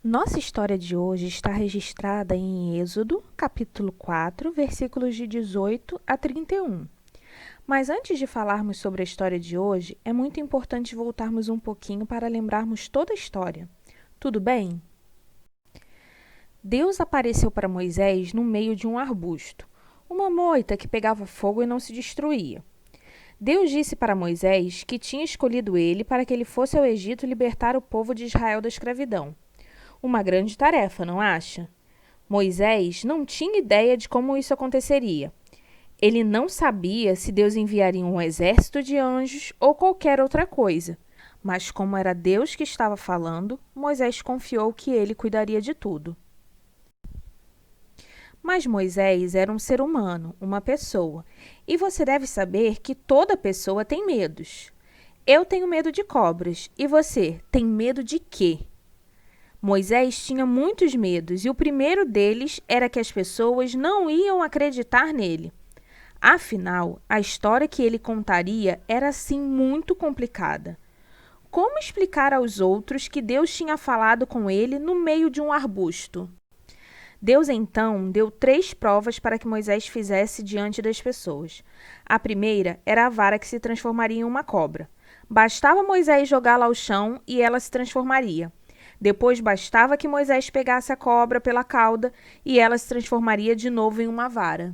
Nossa história de hoje está registrada em Êxodo, capítulo 4, versículos de 18 a 31. Mas antes de falarmos sobre a história de hoje, é muito importante voltarmos um pouquinho para lembrarmos toda a história. Tudo bem? Deus apareceu para Moisés no meio de um arbusto, uma moita que pegava fogo e não se destruía. Deus disse para Moisés que tinha escolhido ele para que ele fosse ao Egito libertar o povo de Israel da escravidão. Uma grande tarefa, não acha? Moisés não tinha ideia de como isso aconteceria. Ele não sabia se Deus enviaria um exército de anjos ou qualquer outra coisa. Mas como era Deus que estava falando, Moisés confiou que ele cuidaria de tudo. Mas Moisés era um ser humano, uma pessoa. E você deve saber que toda pessoa tem medos. Eu tenho medo de cobras. E você, tem medo de quê? Moisés tinha muitos medos e o primeiro deles era que as pessoas não iam acreditar nele. Afinal, a história que ele contaria era assim muito complicada. Como explicar aos outros que Deus tinha falado com ele no meio de um arbusto? Deus então deu 3 provas para que Moisés fizesse diante das pessoas. A primeira era a vara que se transformaria em uma cobra. Bastava Moisés jogá-la ao chão e ela se transformaria. Depois bastava que Moisés pegasse a cobra pela cauda e ela se transformaria de novo em uma vara.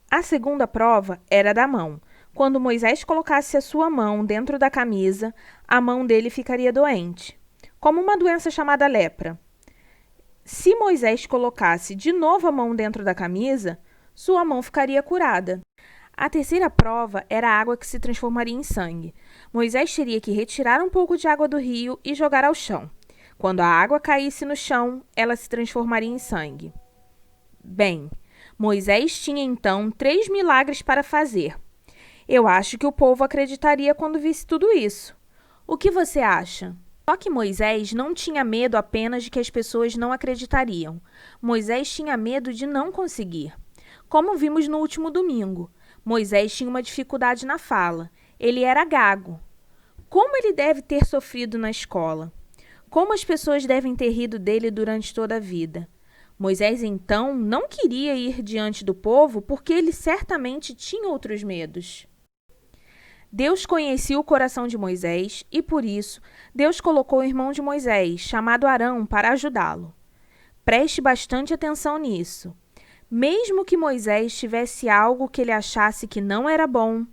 A segunda prova era da mão. Quando Moisés colocasse a sua mão dentro da camisa, a mão dele ficaria doente, como uma doença chamada lepra. Se Moisés colocasse de novo a mão dentro da camisa, sua mão ficaria curada. A terceira prova era a água que se transformaria em sangue. Moisés teria que retirar um pouco de água do rio e jogar ao chão. Quando a água caísse no chão, ela se transformaria em sangue. Bem, Moisés tinha então 3 milagres para fazer. Eu acho que o povo acreditaria quando visse tudo isso. O que você acha? Só que Moisés não tinha medo apenas de que as pessoas não acreditariam. Moisés tinha medo de não conseguir. Como vimos no último domingo, Moisés tinha uma dificuldade na fala. Ele era gago. Como ele deve ter sofrido na escola? Como as pessoas devem ter rido dele durante toda a vida? Moisés, então, não queria ir diante do povo porque ele certamente tinha outros medos. Deus conhecia o coração de Moisés e, por isso, Deus colocou o irmão de Moisés, chamado Arão, para ajudá-lo. Preste bastante atenção nisso. Mesmo que Moisés tivesse algo que ele achasse que não era bom,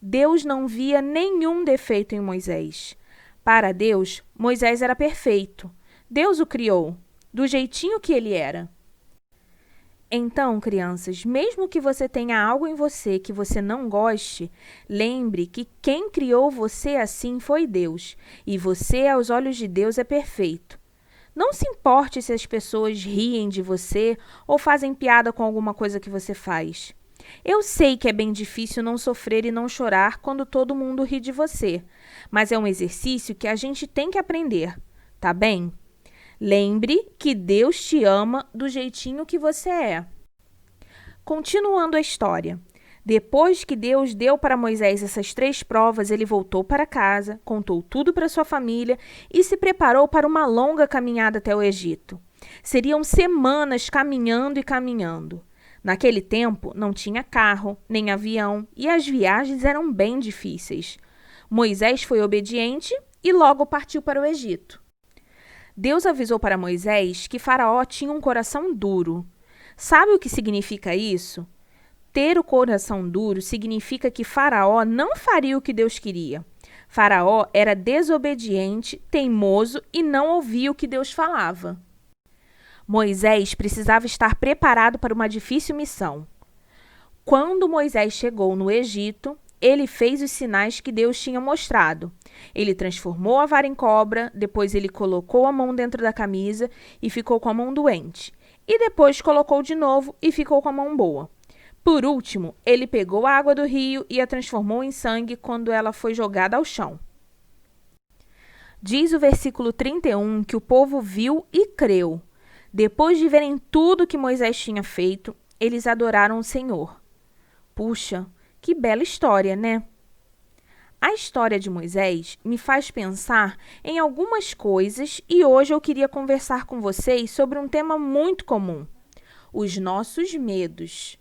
Deus não via nenhum defeito em Moisés. Para Deus, Moisés era perfeito. Deus o criou, do jeitinho que ele era. Então, crianças, mesmo que você tenha algo em você que você não goste, lembre que quem criou você assim foi Deus, e você, aos olhos de Deus, é perfeito. Não se importe se as pessoas riem de você ou fazem piada com alguma coisa que você faz. Eu sei que é bem difícil não sofrer e não chorar quando todo mundo ri de você, mas é um exercício que a gente tem que aprender, tá bem? Lembre que Deus te ama do jeitinho que você é. Continuando a história. Depois que Deus deu para Moisés essas 3 provas, ele voltou para casa, contou tudo para sua família e se preparou para uma longa caminhada até o Egito. Seriam semanas caminhando e caminhando. Naquele tempo, não tinha carro, nem avião, e as viagens eram bem difíceis. Moisés foi obediente e logo partiu para o Egito. Deus avisou para Moisés que Faraó tinha um coração duro. Sabe o que significa isso? Ter o coração duro significa que Faraó não faria o que Deus queria. Faraó era desobediente, teimoso e não ouvia o que Deus falava. Moisés precisava estar preparado para uma difícil missão. Quando Moisés chegou no Egito, ele fez os sinais que Deus tinha mostrado. Ele transformou a vara em cobra, depois ele colocou a mão dentro da camisa e ficou com a mão doente. E depois colocou de novo e ficou com a mão boa. Por último, ele pegou a água do rio e a transformou em sangue quando ela foi jogada ao chão. Diz o versículo 31 que o povo viu e creu. Depois de verem tudo que Moisés tinha feito, eles adoraram o Senhor. Puxa, que bela história, né? A história de Moisés me faz pensar em algumas coisas e hoje eu queria conversar com vocês sobre um tema muito comum: os nossos medos.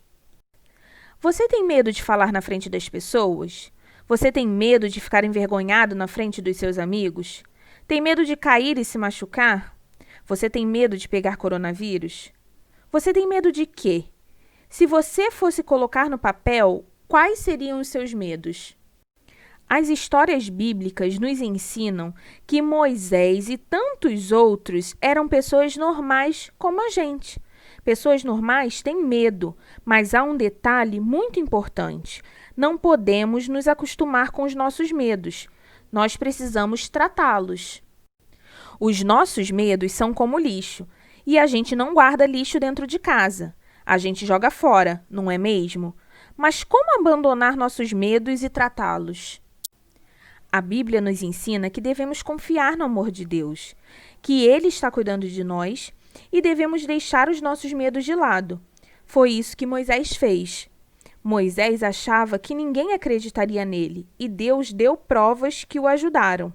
Você tem medo de falar na frente das pessoas? Você tem medo de ficar envergonhado na frente dos seus amigos? Tem medo de cair e se machucar? Você tem medo de pegar coronavírus? Você tem medo de quê? Se você fosse colocar no papel, quais seriam os seus medos? As histórias bíblicas nos ensinam que Moisés e tantos outros eram pessoas normais como a gente. Pessoas normais têm medo, mas há um detalhe muito importante: não podemos nos acostumar com os nossos medos. Nós precisamos tratá-los. Os nossos medos são como lixo, e a gente não guarda lixo dentro de casa. A gente joga fora, não é mesmo? Mas como abandonar nossos medos e tratá-los? A Bíblia nos ensina que devemos confiar no amor de Deus, que Ele está cuidando de nós e devemos deixar os nossos medos de lado. Foi isso que Moisés fez. Moisés achava que ninguém acreditaria nele e Deus deu provas que o ajudaram.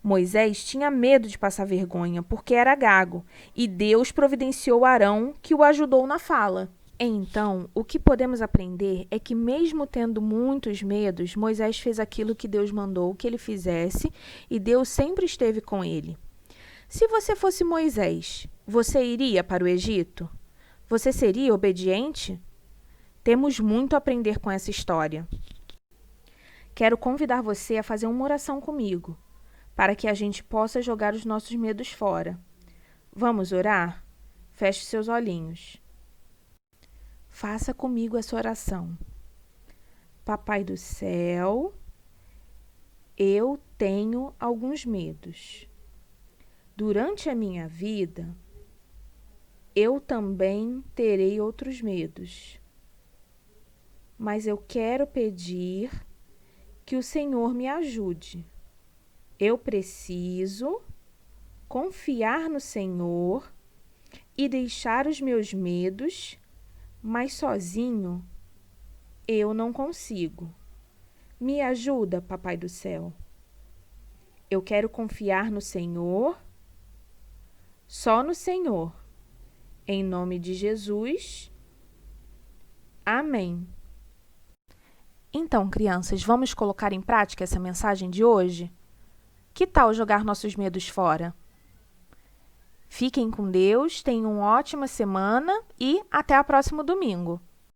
Moisés tinha medo de passar vergonha porque era gago e Deus providenciou Arão, que o ajudou na fala. Então, o que podemos aprender é que mesmo tendo muitos medos, Moisés fez aquilo que Deus mandou que ele fizesse e Deus sempre esteve com ele. Se você fosse Moisés, você iria para o Egito? Você seria obediente? Temos muito a aprender com essa história. Quero convidar você a fazer uma oração comigo, para que a gente possa jogar os nossos medos fora. Vamos orar? Feche seus olhinhos. Faça comigo essa oração. Papai do céu, eu tenho alguns medos. Durante a minha vida, eu também terei outros medos. Mas eu quero pedir que o Senhor me ajude. Eu preciso confiar no Senhor e deixar os meus medos, mas sozinho eu não consigo. Me ajuda, Papai do céu. Eu quero confiar no Senhor, só no Senhor. Em nome de Jesus. Amém. Então, crianças, vamos colocar em prática essa mensagem de hoje? Que tal jogar nossos medos fora? Fiquem com Deus, tenham uma ótima semana e até o próximo domingo.